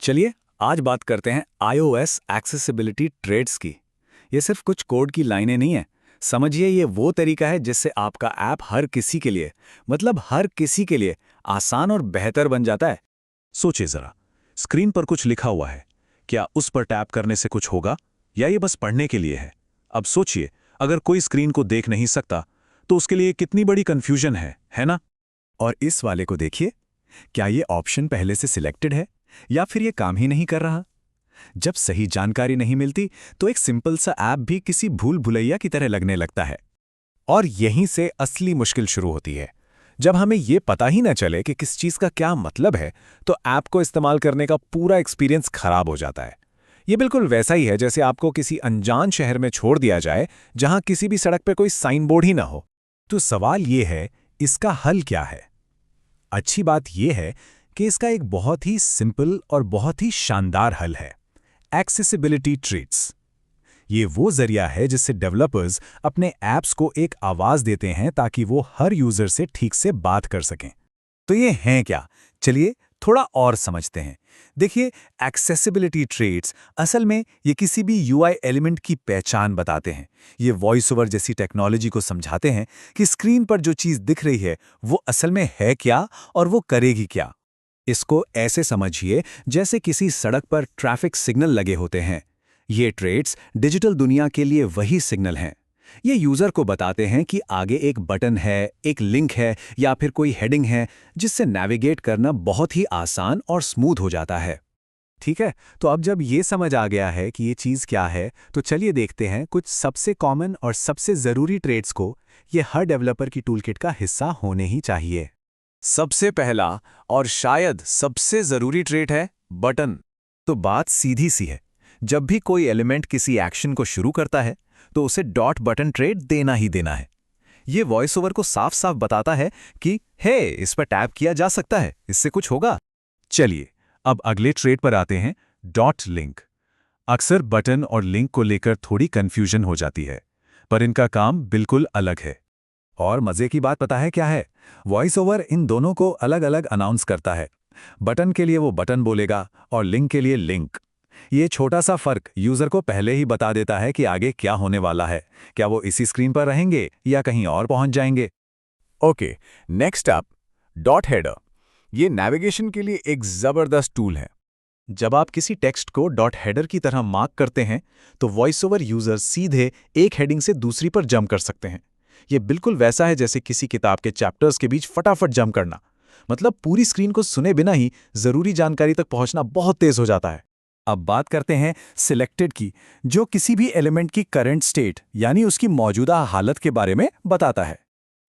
चलिए आज बात करते हैं iOS एक्सेसिबिलिटी ट्रेड्स की। ये सिर्फ कुछ कोड की लाइनें नहीं हैं। समझिए ये वो तरीका है जिससे आपका ऐप हर किसी के लिए, मतलब हर किसी के लिए आसान और बेहतर बन जाता है। सोचिए जरा, स्क्रीन पर कुछ लिखा हुआ है। क्या उस पर टैप करने से कुछ होगा या ये बस पढ़ने के लिए है? अब सोचिए, अगर कोई स्क्रीन को देख नहीं सकता तो उसके लिए कितनी बड़ी कंफ्यूजन है ना? और इस वाले को देखिए, क्या ये ऑप्शन पहले से सिलेक्टेड है या फिर ये काम ही नहीं कर रहा? जब सही जानकारी नहीं मिलती तो एक सिंपल सा ऐप भी किसी भूल भुलैया की तरह लगने लगता है। और यहीं से असली मुश्किल शुरू होती है। जब हमें ये पता ही न चले कि किस चीज़ का क्या मतलब है, तो ऐप को इस्तेमाल करने का पूरा एक्सपीरियंस खराब हो जाता है। ये बिल्कुल वैसा ही है जैसे आपको किसी अनजान शहर में छोड़ दिया जाए, जहां किसी भी सड़क पर कोई साइन बोर्ड ही ना हो। तो सवाल ये है, इसका हल क्या है? अच्छी बात यह है कि इसका एक बहुत ही सिंपल और बहुत ही शानदार हल है, एक्सेसिबिलिटी ट्रेड्स। ये वो जरिया है जिससे डेवलपर्स अपने ऐप्स को एक आवाज देते हैं ताकि वो हर यूजर से ठीक से बात कर सकें। तो ये हैं क्या? चलिए थोड़ा और समझते हैं। देखिए, एक्सेसिबिलिटी ट्रेड्स असल में ये किसी भी यूआई एलिमेंट की पहचान बताते हैं। ये वॉइस ओवर जैसी टेक्नोलॉजी को समझाते हैं कि स्क्रीन पर जो चीज़ दिख रही है वो असल में है क्या और वो करेगी क्या। इसको ऐसे समझिए जैसे किसी सड़क पर ट्रैफिक सिग्नल लगे होते हैं। ये ट्रेड्स डिजिटल दुनिया के लिए वही सिग्नल हैं। ये यूज़र को बताते हैं कि आगे एक बटन है, एक लिंक है या फिर कोई हेडिंग है, जिससे नेविगेट करना बहुत ही आसान और स्मूथ हो जाता है। ठीक है, तो अब जब ये समझ आ गया है कि ये चीज़ क्या है, तो चलिए देखते हैं कुछ सबसे कॉमन और सबसे ज़रूरी ट्रेड्स को। ये हर डेवलपर की टूलकिट का हिस्सा होने ही चाहिए। सबसे पहला और शायद सबसे ज़रूरी ट्रेड है बटन। तो बात सीधी सी है, जब भी कोई एलिमेंट किसी एक्शन को शुरू करता है तो उसे डॉट बटन ट्रेड देना ही देना है। ये वॉइस ओवर को साफ साफ बताता है कि हे, इस पर टैप किया जा सकता है, इससे कुछ होगा। चलिए अब अगले ट्रेड पर आते हैं, डॉट लिंक। अक्सर बटन और लिंक को लेकर थोड़ी कंफ्यूजन हो जाती है, पर इनका काम बिल्कुल अलग है। और मजे की बात पता है क्या है? वॉइस ओवर इन दोनों को अलग अलग अनाउंस करता है। बटन के लिए वो बटन बोलेगा और लिंक के लिए लिंक। ये छोटा सा फर्क यूजर को पहले ही बता देता है कि आगे क्या होने वाला है, क्या वो इसी स्क्रीन पर रहेंगे या कहीं और पहुंच जाएंगे। Okay, next up, dot header. ये नेविगेशन के लिए एक जबरदस्त टूल है। जब आप किसी टेक्स्ट को डॉट हेडर की तरह मार्क करते हैं तो वॉइस ओवर यूजर सीधे एक हेडिंग से दूसरी पर जंप कर सकते हैं। ये बिल्कुल वैसा है जैसे किसी किताब के चैप्टर्स के बीच फटाफट जंप करना। मतलब पूरी स्क्रीन को सुने बिना ही जरूरी जानकारी तक पहुंचना बहुत तेज हो जाता है। अब बात करते हैं सिलेक्टेड की, जो किसी भी एलिमेंट की करंट स्टेट यानी उसकी मौजूदा हालत के बारे में बताता है।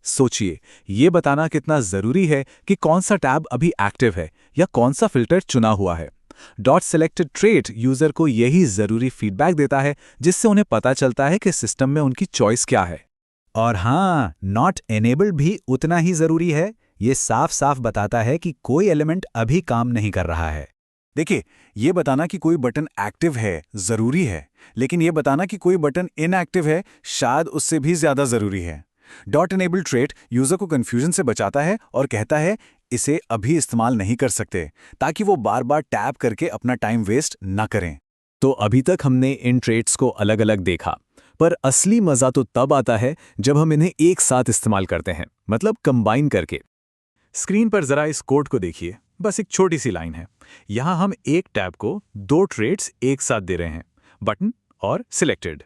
सोचिए, ये बताना कितना जरूरी है कि कौन सा टैब अभी एक्टिव है या कौन सा फिल्टर चुना हुआ है। डॉट सिलेक्टेड ट्रेट यूजर को यही जरूरी फीडबैक देता है जिससे उन्हें पता चलता है कि सिस्टम में उनकी चॉइस क्या है। और हाँ, नॉट एनेबल्ड भी उतना ही जरूरी है। ये साफ साफ बताता है कि कोई एलिमेंट अभी काम नहीं कर रहा है। देखिए, ये बताना कि कोई बटन एक्टिव है जरूरी है, लेकिन ये बताना कि कोई बटन इनएक्टिव है शायद उससे भी ज्यादा जरूरी है। डॉट एनेबल ट्रेट यूजर को कंफ्यूजन से बचाता है और कहता है इसे अभी इस्तेमाल नहीं कर सकते, ताकि वो बार बार टैप करके अपना टाइम वेस्ट ना करें। तो अभी तक हमने इन ट्रेट्स को अलग अलग देखा, पर असली मजा तो तब आता है जब हम इन्हें एक साथ इस्तेमाल करते हैं, मतलब कंबाइन करके। स्क्रीन पर जरा इस कोड को देखिए, बस एक छोटी सी लाइन है। यहां हम एक टैब को दो ट्रेड्स एक साथ दे रहे हैं, बटन और सिलेक्टेड।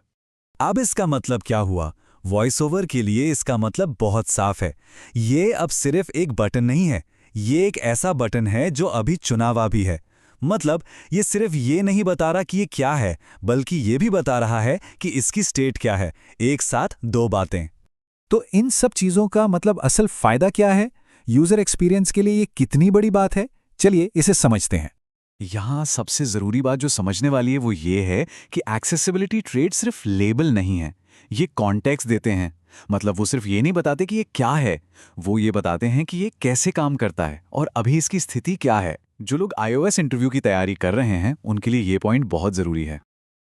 अब इसका मतलब क्या हुआ? वॉइस ओवर के लिए इसका मतलब बहुत साफ है। ये अब सिर्फ एक बटन नहीं है, ये एक ऐसा बटन है जो अभी चुना हुआ भी है। मतलब ये सिर्फ ये नहीं बता रहा कि ये क्या है, बल्कि ये भी बता रहा है कि इसकी स्टेट क्या है। एक साथ दो बातें। तो इन सब चीजों का मतलब असल फायदा क्या है? यूजर एक्सपीरियंस के लिए ये कितनी बड़ी बात है? चलिए इसे समझते हैं। यहाँ सबसे जरूरी बात जो समझने वाली है वो ये है कि एक्सेसिबिलिटी ट्रेड सिर्फ लेबल नहीं है, ये कॉन्टेक्स्ट देते हैं। मतलब वो सिर्फ ये नहीं बताते कि ये क्या है, वो ये बताते हैं कि ये कैसे काम करता है और अभी इसकी स्थिति क्या है। जो लोग iOS इंटरव्यू की तैयारी कर रहे हैं उनके लिए ये पॉइंट बहुत जरूरी है।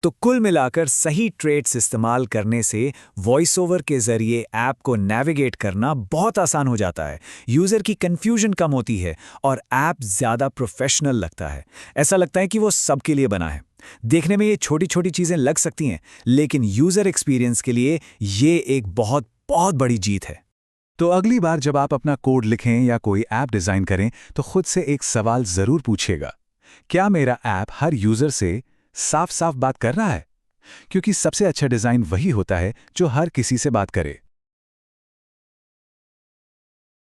तो कुल मिलाकर सही ट्रेड्स इस्तेमाल करने से वॉइस ओवर के जरिए ऐप को नेविगेट करना बहुत आसान हो जाता है, यूज़र की कन्फ्यूजन कम होती है और ऐप ज़्यादा प्रोफेशनल लगता है। ऐसा लगता है कि वो सबके लिए बना है। देखने में ये छोटी छोटी चीज़ें लग सकती हैं, लेकिन यूज़र एक्सपीरियंस के लिए ये एक बहुत बहुत बड़ी जीत है। तो अगली बार जब आप अपना कोड लिखें या कोई ऐप डिज़ाइन करें तो खुद से एक सवाल ज़रूर पूछिएगा, क्या मेरा ऐप हर यूज़र से साफ साफ बात कर रहा है? क्योंकि सबसे अच्छा डिज़ाइन वही होता है जो हर किसी से बात करे।